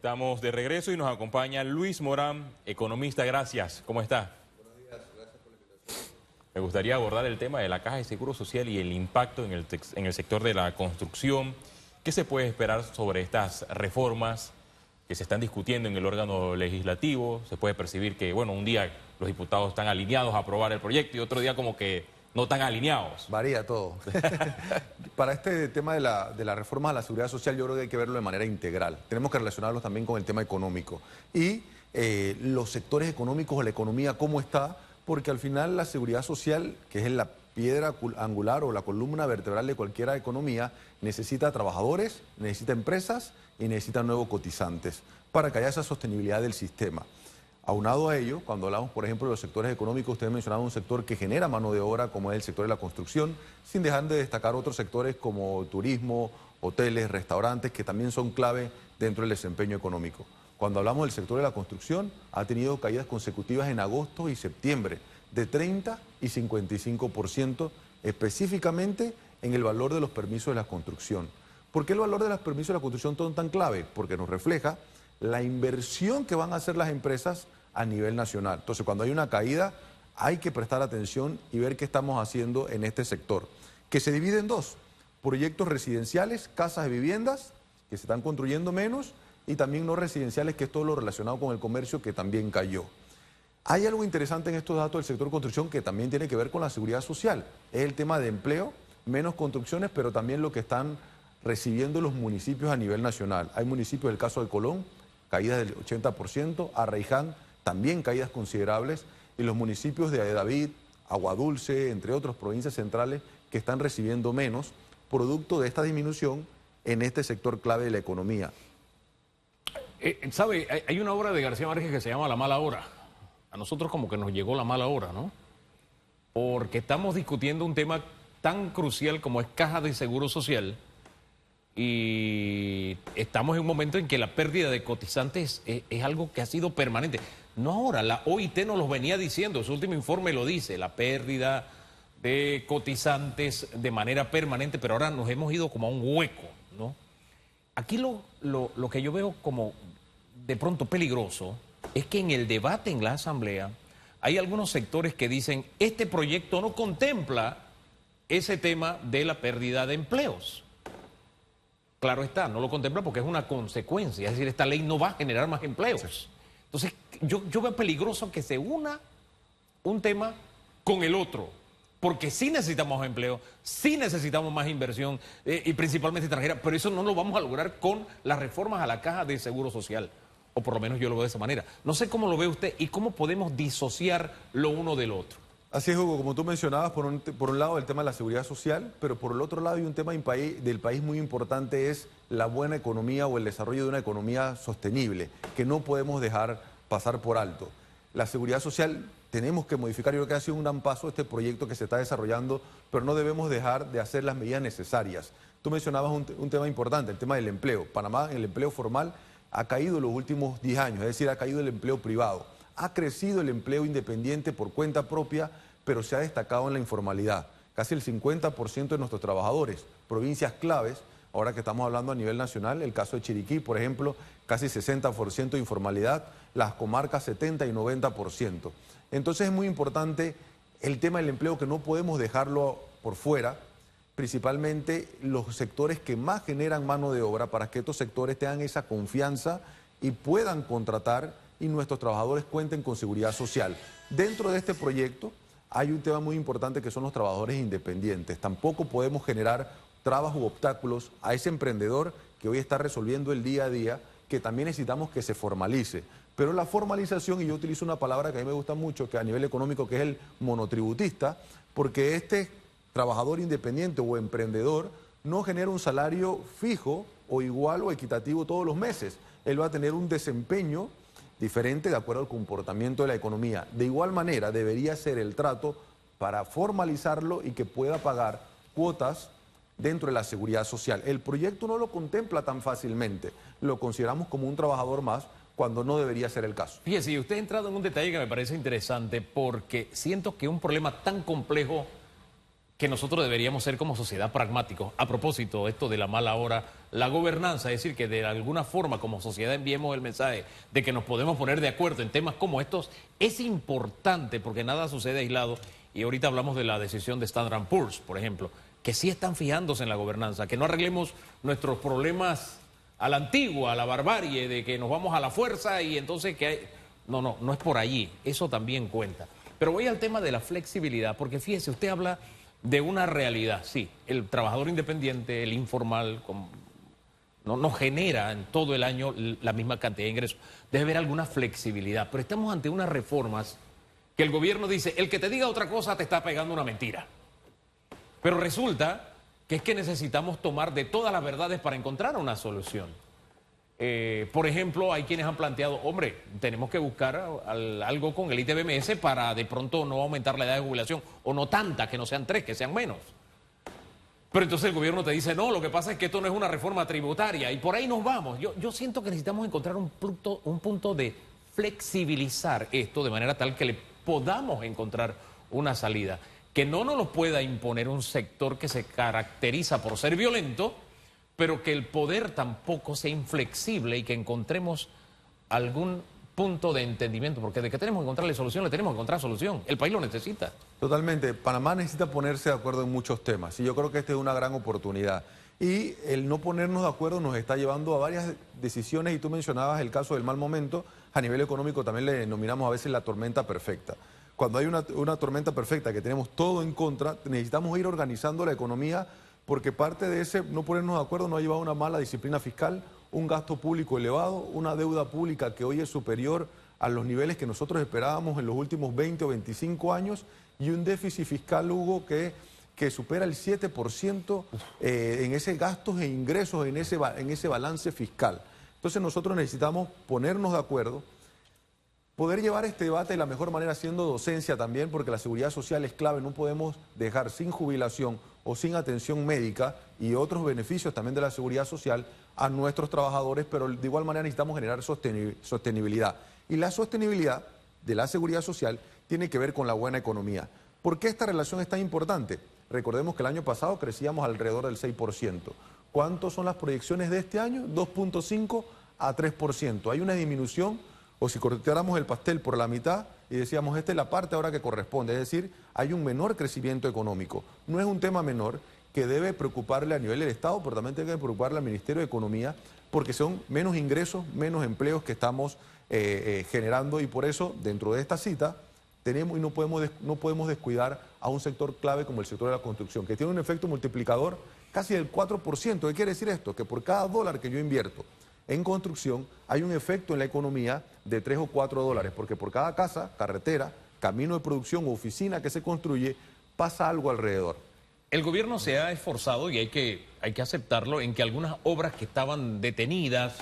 Estamos de regreso y nos acompaña Luis Morán, economista. Gracias. ¿Cómo está? Buenos días, gracias por la invitación. Me gustaría abordar el tema de la Caja de Seguro Social y el impacto en el sector de la construcción. ¿Qué se puede esperar sobre estas reformas que se están discutiendo en el órgano legislativo? Se puede percibir que, bueno, un día los diputados están alineados a aprobar el proyecto y otro día como que no tan alineados. Varía todo. Para este tema de la reforma a la seguridad social, yo creo que hay que verlo de manera integral. Tenemos que relacionarlo también con el tema económico. Y los sectores económicos o la economía, cómo está, porque al final la seguridad social, que es la piedra angular o la columna vertebral de cualquier economía, necesita trabajadores, necesita empresas y necesita nuevos cotizantes para que haya esa sostenibilidad del sistema. Aunado a ello, cuando hablamos, por ejemplo, de los sectores económicos, ustedes mencionaban un sector que genera mano de obra, como es el sector de la construcción, sin dejar de destacar otros sectores como turismo, hoteles, restaurantes, que también son clave dentro del desempeño económico. Cuando hablamos del sector de la construcción, ha tenido caídas consecutivas en agosto y septiembre, de 30 y 55%, específicamente en el valor de los permisos de la construcción. ¿Por qué el valor de los permisos de la construcción son tan clave? Porque nos refleja la inversión que van a hacer las empresas a nivel nacional. Entonces, cuando hay una caída, hay que prestar atención y ver qué estamos haciendo en este sector, que se divide en dos: proyectos residenciales, casas de viviendas, que se están construyendo menos, y también no residenciales, que es todo lo relacionado con el comercio, que también cayó. Hay algo interesante en estos datos del sector construcción que también tiene que ver con la seguridad social. Es el tema de empleo, menos construcciones, pero también lo que están recibiendo los municipios a nivel nacional. Hay municipios, el caso de Colón, caídas del 80%, Arraiján, también caídas considerables, y los municipios de David, Aguadulce, entre otras provincias centrales, que están recibiendo menos, producto de esta disminución en este sector clave de la economía. ¿Sabe? Hay una obra de García Márquez que se llama La Mala Hora. A nosotros como que nos llegó la mala hora, ¿no? Porque estamos discutiendo un tema tan crucial como es Caja de Seguro Social, y estamos en un momento en que la pérdida de cotizantes es algo que ha sido permanente. No ahora, la OIT nos lo venía diciendo, su último informe lo dice, la pérdida de cotizantes de manera permanente, pero ahora nos hemos ido como a un hueco, ¿no? Aquí lo que yo veo como de pronto peligroso es que en el debate en la Asamblea hay algunos sectores que dicen: este proyecto no contempla ese tema de la pérdida de empleos. Claro está, no lo contempla porque es una consecuencia, es decir, esta ley no va a generar más empleos. Sí. Entonces, yo veo peligroso que se una un tema con el otro, porque sí necesitamos empleo, sí necesitamos más inversión, y principalmente extranjera, pero eso no lo vamos a lograr con las reformas a la Caja de Seguro Social, o por lo menos yo lo veo de esa manera. No sé cómo lo ve usted y cómo podemos disociar lo uno del otro. Así es, Hugo, como tú mencionabas, por un lado el tema de la seguridad social, pero por el otro lado hay un tema del país muy importante, es la buena economía o el desarrollo de una economía sostenible, que no podemos dejar pasar por alto. La seguridad social tenemos que modificar, yo creo que ha sido un gran paso este proyecto que se está desarrollando, pero no debemos dejar de hacer las medidas necesarias. Tú mencionabas un tema importante, el tema del empleo. Panamá, el empleo formal ha caído en los últimos 10 años, es decir, ha caído el empleo privado. Ha crecido el empleo independiente por cuenta propia, pero se ha destacado en la informalidad. Casi el 50% de nuestros trabajadores, provincias claves, ahora que estamos hablando a nivel nacional, el caso de Chiriquí, por ejemplo, casi 60% de informalidad, las comarcas 70 y 90%. Entonces es muy importante el tema del empleo, que no podemos dejarlo por fuera, principalmente los sectores que más generan mano de obra, para que estos sectores tengan esa confianza y puedan contratar y nuestros trabajadores cuenten con seguridad social. Dentro de este proyecto hay un tema muy importante, que son los trabajadores independientes. Tampoco podemos generar trabas u obstáculos a ese emprendedor que hoy está resolviendo el día a día, que también necesitamos que se formalice. Pero la formalización, y yo utilizo una palabra que a mí me gusta mucho, que a nivel económico, que es el monotributista, porque este trabajador independiente o emprendedor no genera un salario fijo o igual o equitativo todos los meses. Él va a tener un desempeño diferente de acuerdo al comportamiento de la economía. De igual manera debería ser el trato para formalizarlo y que pueda pagar cuotas dentro de la seguridad social. El proyecto no lo contempla tan fácilmente, lo consideramos como un trabajador más, cuando no debería ser el caso. Fíjese, y usted ha entrado en un detalle que me parece interesante, porque siento que un problema tan complejo que nosotros deberíamos ser como sociedad pragmáticos. A propósito, esto de la mala hora, la gobernanza, es decir, que de alguna forma como sociedad enviemos el mensaje de que nos podemos poner de acuerdo en temas como estos, es importante porque nada sucede aislado. Y ahorita hablamos de la decisión de Standard & Poor's, por ejemplo, que sí están fijándose en la gobernanza, que no arreglemos nuestros problemas a la antigua, a la barbarie, de que nos vamos a la fuerza y entonces que hay... No es por allí, eso también cuenta. Pero voy al tema de la flexibilidad, porque fíjese, usted habla de una realidad, sí, el trabajador independiente, el informal, no genera en todo el año la misma cantidad de ingresos. Debe haber alguna flexibilidad, pero estamos ante unas reformas que el gobierno dice, el que te diga otra cosa te está pegando una mentira. Pero resulta que es que necesitamos tomar de todas las verdades para encontrar una solución. Por ejemplo, hay quienes han planteado, hombre, tenemos que buscar algo con el ITBMS para de pronto no aumentar la edad de jubilación, o no tanta, que no sean 3, que sean menos. Pero entonces el gobierno te dice, no, lo que pasa es que esto no es una reforma tributaria, y por ahí nos vamos. Yo siento que necesitamos encontrar un punto de flexibilizar esto de manera tal que le podamos encontrar una salida, que no nos lo pueda imponer un sector que se caracteriza por ser violento, pero que el poder tampoco sea inflexible y que encontremos algún punto de entendimiento, porque de que tenemos que encontrarle solución, le tenemos que encontrar solución. El país lo necesita. Totalmente. Panamá necesita ponerse de acuerdo en muchos temas y yo creo que esta es una gran oportunidad. Y el no ponernos de acuerdo nos está llevando a varias decisiones y tú mencionabas el caso del mal momento. A nivel económico también le denominamos a veces la tormenta perfecta. Cuando hay una tormenta perfecta que tenemos todo en contra, necesitamos ir organizando la economía porque parte de ese no ponernos de acuerdo nos ha llevado a una mala disciplina fiscal, un gasto público elevado, una deuda pública que hoy es superior a los niveles que nosotros esperábamos en los últimos 20 o 25 años y un déficit fiscal, Hugo, que supera el 7% en ese gastos e ingresos, en ese balance fiscal. Entonces nosotros necesitamos ponernos de acuerdo, poder llevar este debate de la mejor manera haciendo docencia también, porque la seguridad social es clave, no podemos dejar sin jubilación o sin atención médica y otros beneficios también de la seguridad social a nuestros trabajadores, pero de igual manera necesitamos generar sostenibilidad. Y la sostenibilidad de la seguridad social tiene que ver con la buena economía. ¿Por qué esta relación es tan importante? Recordemos que el año pasado crecíamos alrededor del 6%. ¿Cuántas son las proyecciones de este año? 2.5 a 3%. Hay una disminución, o si cortáramos el pastel por la mitad y decíamos, esta es la parte ahora que corresponde, es decir, hay un menor crecimiento económico. No es un tema menor que debe preocuparle a nivel del Estado, pero también tiene que preocuparle al Ministerio de Economía, porque son menos ingresos, menos empleos que estamos generando y por eso, dentro de esta cita, tenemos y no podemos descuidar a un sector clave como el sector de la construcción, que tiene un efecto multiplicador casi del 4%. ¿Qué quiere decir esto? Que por cada dólar que yo invierto en construcción hay un efecto en la economía de 3 o 4 dólares, porque por cada casa, carretera, camino de producción o oficina que se construye, pasa algo alrededor. El gobierno se ha esforzado, y hay que aceptarlo, en que algunas obras que estaban detenidas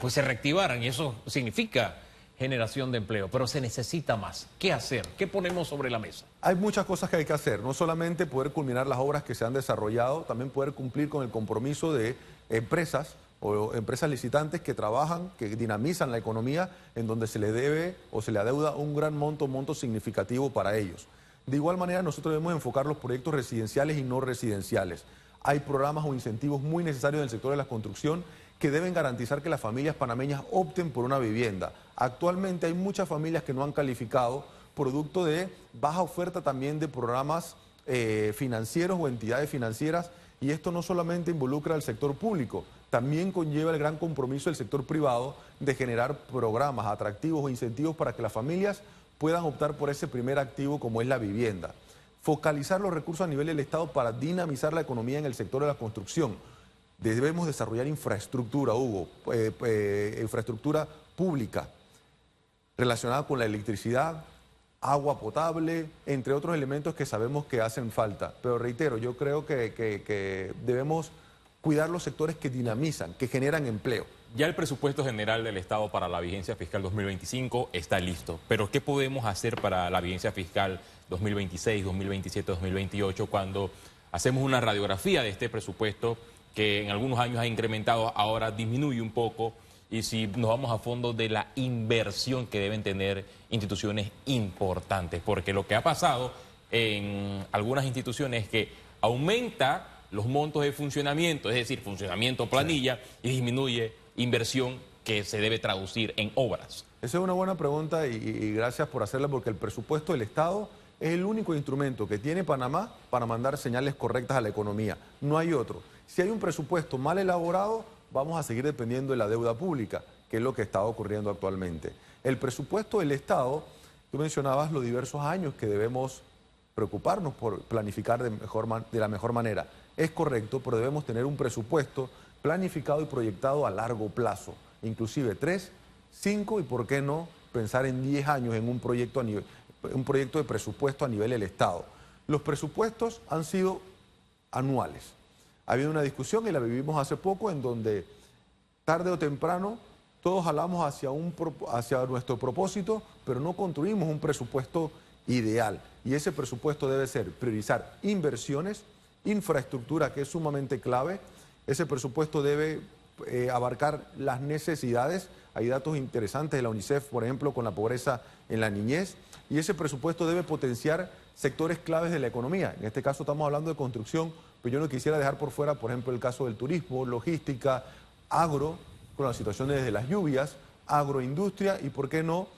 pues se reactivaran, y eso significa generación de empleo, pero se necesita más. ¿Qué hacer? ¿Qué ponemos sobre la mesa? Hay muchas cosas que hay que hacer, no solamente poder culminar las obras que se han desarrollado, también poder cumplir con el compromiso de empresas o empresas licitantes que trabajan, que dinamizan la economía, en donde se le debe o se le adeuda un gran monto significativo para ellos. De igual manera, nosotros debemos enfocar los proyectos residenciales y no residenciales. Hay programas o incentivos muy necesarios en el sector de la construcción que deben garantizar que las familias panameñas opten por una vivienda. Actualmente hay muchas familias que no han calificado, producto de baja oferta también de programas financieros o entidades financieras, y esto no solamente involucra al sector público, también conlleva el gran compromiso del sector privado de generar programas atractivos o incentivos para que las familias puedan optar por ese primer activo como es la vivienda. Focalizar los recursos a nivel del Estado para dinamizar la economía en el sector de la construcción. Debemos desarrollar infraestructura, Hugo, infraestructura pública relacionada con la electricidad, agua potable, entre otros elementos que sabemos que hacen falta. Pero reitero, yo creo que debemos cuidar los sectores que dinamizan, que generan empleo. Ya el presupuesto general del Estado para la vigencia fiscal 2025 está listo, pero ¿qué podemos hacer para la vigencia fiscal 2026, 2027, 2028 cuando hacemos una radiografía de este presupuesto que en algunos años ha incrementado, ahora disminuye un poco? Y si nos vamos a fondo de la inversión que deben tener instituciones importantes, porque lo que ha pasado en algunas instituciones es que aumenta los montos de funcionamiento, es decir, funcionamiento planilla, y disminuye inversión que se debe traducir en obras. Esa es una buena pregunta y gracias por hacerla, porque el presupuesto del Estado es el único instrumento que tiene Panamá para mandar señales correctas a la economía. No hay otro. Si hay un presupuesto mal elaborado, vamos a seguir dependiendo de la deuda pública, que es lo que está ocurriendo actualmente. El presupuesto del Estado, tú mencionabas los diversos años que debemos preocuparnos por planificar de la mejor manera. Es correcto, pero debemos tener un presupuesto planificado y proyectado a largo plazo, inclusive 3, 5 y por qué no pensar en 10 años en un proyecto de presupuesto a nivel del Estado. Los presupuestos han sido anuales. Ha habido una discusión y la vivimos hace poco en donde tarde o temprano todos jalamos hacia nuestro propósito, pero no construimos un presupuesto ideal. Y ese presupuesto debe ser priorizar inversiones, infraestructura, que es sumamente clave. Ese presupuesto debe abarcar las necesidades. Hay datos interesantes de la UNICEF, por ejemplo, con la pobreza en la niñez. Y ese presupuesto debe potenciar sectores claves de la economía. En este caso estamos hablando de construcción, pero yo no quisiera dejar por fuera, por ejemplo, el caso del turismo, logística, agro, con las situaciones de las lluvias, agroindustria y, ¿por qué no?,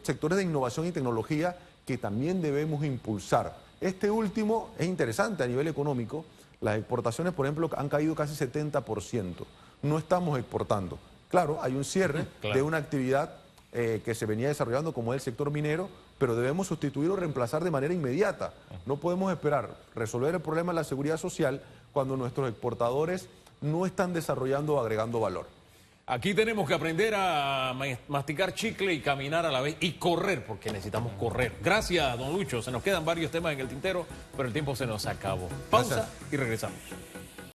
sectores de innovación y tecnología que también debemos impulsar. Este último es interesante a nivel económico. Las exportaciones, por ejemplo, han caído casi 70%. No estamos exportando. Claro, hay un cierre de una actividad que se venía desarrollando como es el sector minero, pero debemos sustituir o reemplazar de manera inmediata. No podemos esperar resolver el problema de la seguridad social cuando nuestros exportadores no están desarrollando o agregando valor. Aquí tenemos que aprender a masticar chicle y caminar a la vez y correr, porque necesitamos correr. Gracias, don Lucho. Se nos quedan varios temas en el tintero, pero el tiempo se nos acabó. Pausa y regresamos.